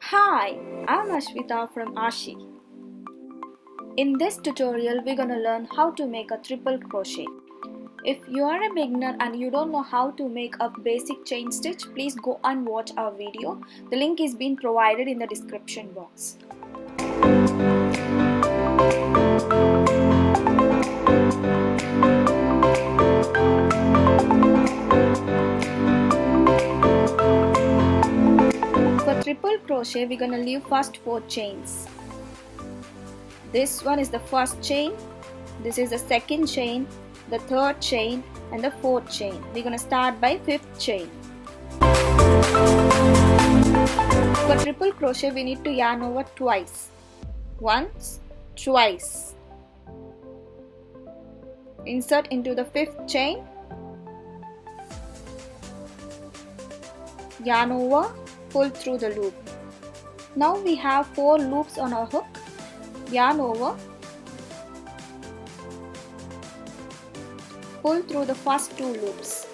Hi, I'm Ashwita from AShe. In this tutorial, we're gonna learn how to make a triple crochet. If you are a beginner and you don't know how to make a basic chain stitch, please go and watch our video. The link is being provided in the description box. For triple crochet, we're gonna leave first 4 chains. This one is the first chain, this is the second chain, the third chain and the fourth chain. We're gonna start by 5th chain. For triple crochet, we need to yarn over twice. Once, twice. Insert into the 5th chain, yarn over, pull through the loop. Now we have 4 loops on our hook. Yarn over, pull through the first 2 loops.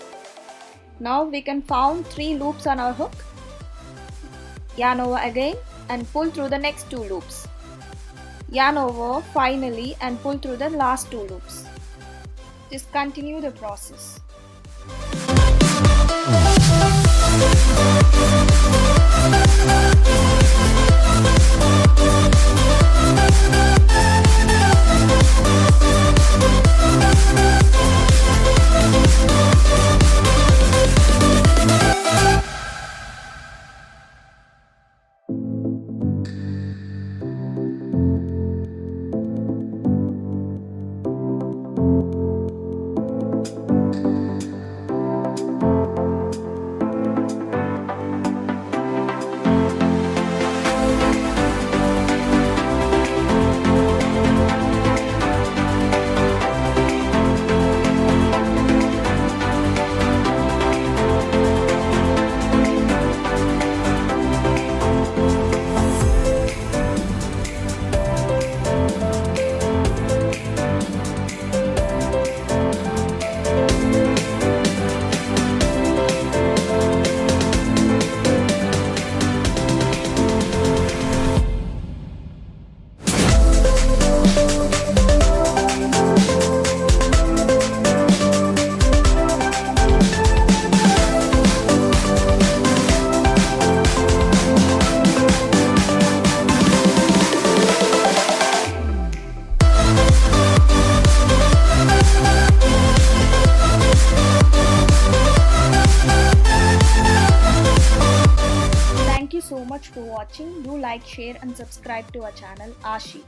Now we can found 3 loops on our hook. Yarn over again and pull through the next 2 loops. Yarn over finally and pull through the last 2 loops. Just continue the process. Thank you so much for watching. Do like, share and subscribe to our channel AShe.